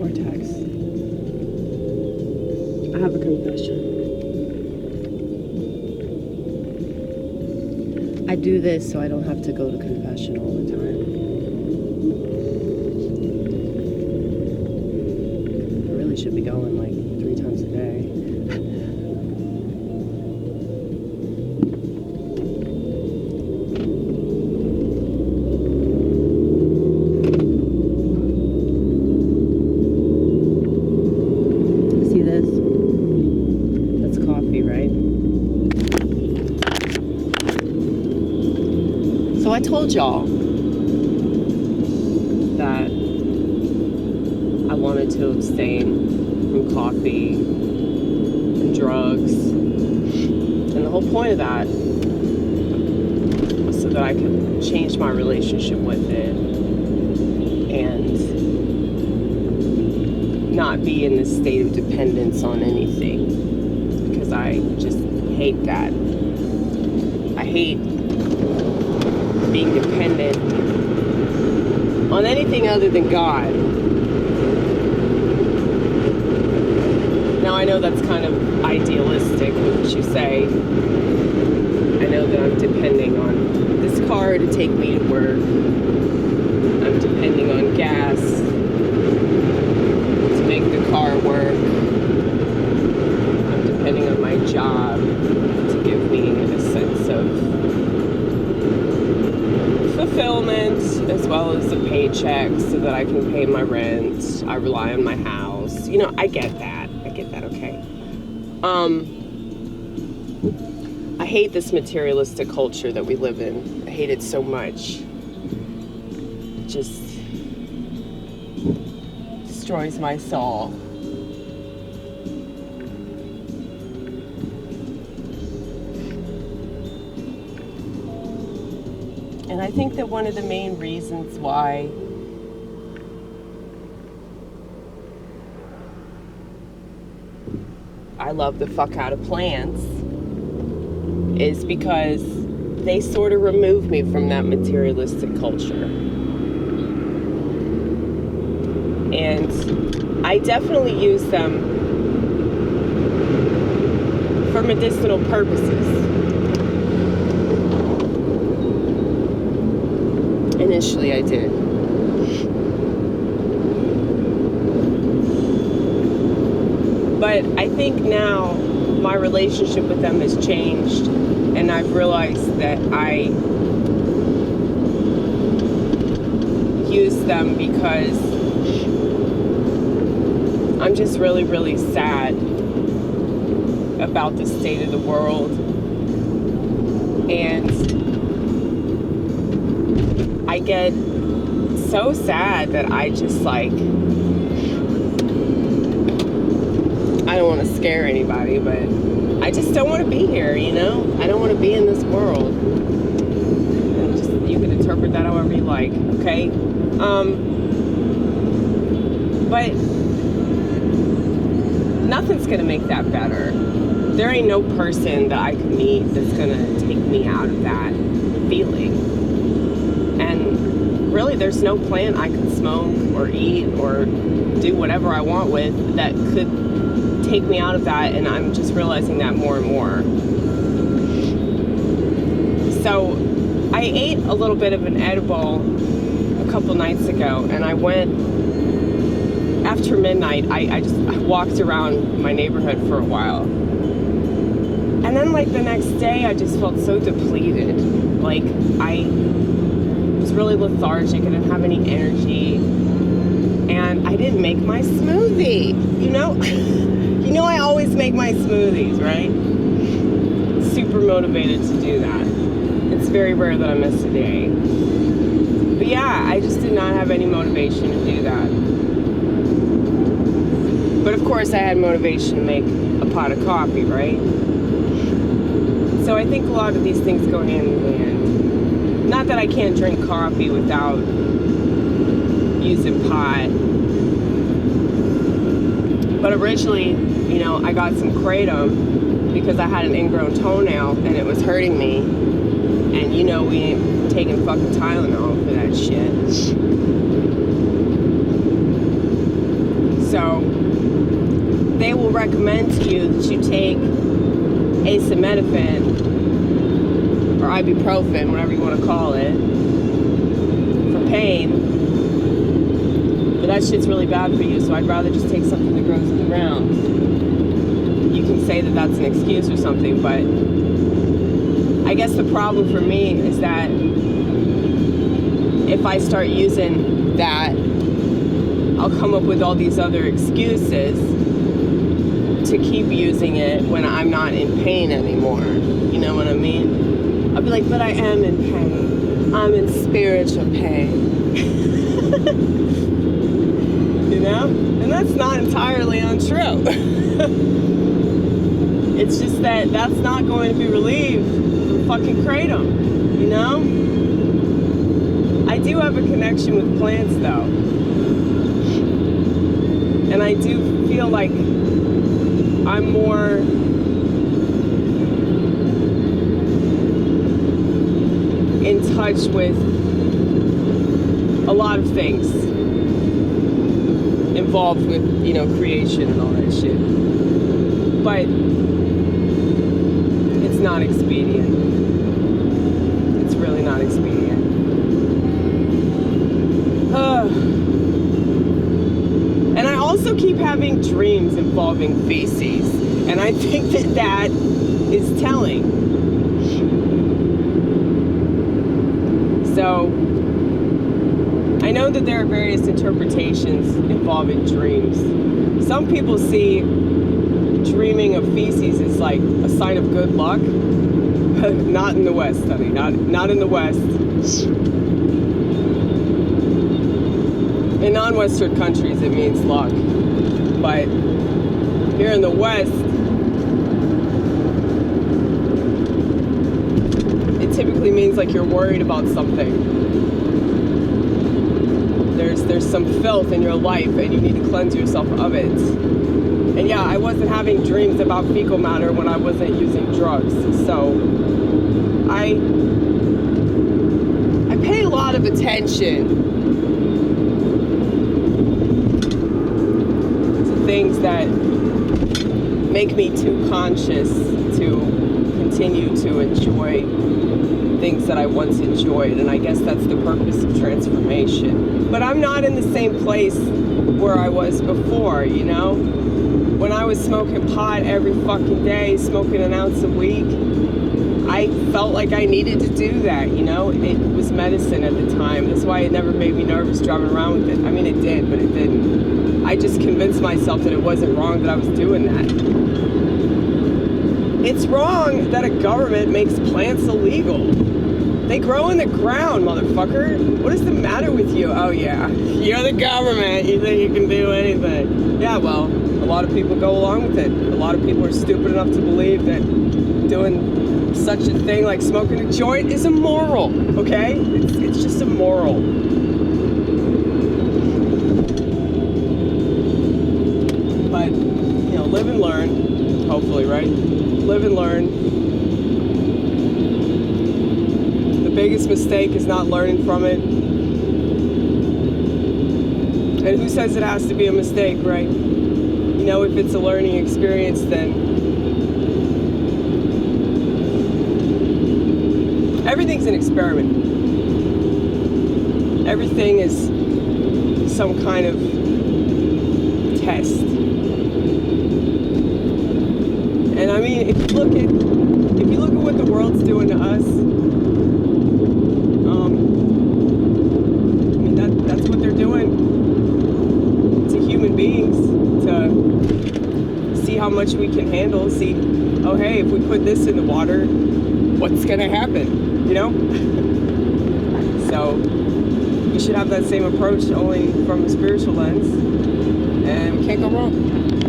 text. I have a confession. I do this so I don't have to go to confession all the time. I really should be going like 3 times a day. See this? That's coffee, right? So I told y'all that I wanted to abstain from coffee and drugs. And the whole point of that was so that I could change my relationship with it and not be in this state of dependence on anything. Because I just hate that. I hate being dependent on anything other than God. Now I know that's kind of idealistic, what you say. I know that I'm depending on this car to take me to work. I'm depending on gas to make the car work. I'm depending on my job to give me a sense of fulfillment as well as a paycheck so that I can pay my rent. I rely on my house. You know, I get that, okay. I hate this materialistic culture that we live in. I hate it so much. It just destroys my soul. And I think that one of the main reasons why I love the fuck out of plants is because they sort of remove me from that materialistic culture. And I definitely use them for medicinal purposes. Initially, I did. But I think now my relationship with them has changed, and I've realized that I use them because I'm just really, really sad about the state of the world. And I get so sad that I just like, I don't want to scare anybody, but I just don't want to be here, you know? I don't want to be in this world. And just, you can interpret that however you like, okay? But nothing's going to make that better. There ain't no person that I can meet that's going to take me out of that feeling. And really, there's no plant I could smoke or eat or do whatever I want with that could take me out of that, and I'm just realizing that more and more. So I ate a little bit of an edible a couple nights ago, and I went after midnight. I just walked around my neighborhood for a while, and then like the next day I just felt so depleted. Like I was really lethargic. I didn't have any energy, and I didn't make my smoothie, you know. You know I always make my smoothies, right? Super motivated to do that. It's very rare that I miss a day. But yeah, I just did not have any motivation to do that. But of course I had motivation to make a pot of coffee, right? So I think a lot of these things go hand in hand. Not that I can't drink coffee without using pot. But originally, you know, I got some kratom because I had an ingrown toenail and it was hurting me. And you know, we ain't taking fucking Tylenol for that shit. recommend to you that you take acetaminophen or ibuprofen, whatever you want to call it, for pain. But that shit's really bad for you, so I'd rather just take something that grows in the ground. You can say that that's an excuse or something, but I guess the problem for me is that if I start using that, I'll come up with all these other excuses to keep using it when I'm not in pain anymore. You know what I mean? I'll be like, but I am in pain. I'm in spiritual pain. You know? And that's not entirely untrue. It's just that that's not going to be relieved from fucking kratom. You know? I do have a connection with plants, though. And I do feel like I'm more in touch with a lot of things involved with, you know, creation and all that shit. But it's not expedient. It's really not expedient. And I also keep having dreams involving feces, and I think that that is telling. So, I know that there are various interpretations involving dreams. Some people see dreaming of feces as like a sign of good luck. Not in the West, honey. Not in the West. In non-Western countries, it means luck. But here in the West, it typically means like you're worried about something. There's some filth in your life and you need to cleanse yourself of it. And yeah, I wasn't having dreams about fecal matter when I wasn't using drugs. So I pay a lot of attention things that make me too conscious to continue to enjoy things that I once enjoyed, and I guess that's the purpose of transformation. But I'm not in the same place where I was before, you know? When I was smoking pot every fucking day, smoking an ounce a week, I felt like I needed to do that, you know? It was medicine at the time. That's why it never made me nervous driving around with it. I mean, it did, but it didn't. I just convinced myself that it wasn't wrong that I was doing that. It's wrong that a government makes plants illegal. They grow in the ground, motherfucker. What is the matter with you? Oh yeah, you're the government. You think you can do anything. Yeah, well, a lot of people go along with it. A lot of people are stupid enough to believe that doing such a thing like smoking a joint is immoral, okay? It's just immoral. But, you know, live and learn, hopefully, right? Live and learn. The biggest mistake is not learning from it. And who says it has to be a mistake, right? You know, if it's a learning experience, then everything's an experiment. Everything is some kind of test. And I mean, if you look at what the world's doing to us, I mean that's what they're doing to human beings, to see how much we can handle. See, oh hey, if we put this in the water, what's gonna happen? You know? So we should have that same approach, only from a spiritual lens, and we can't go wrong.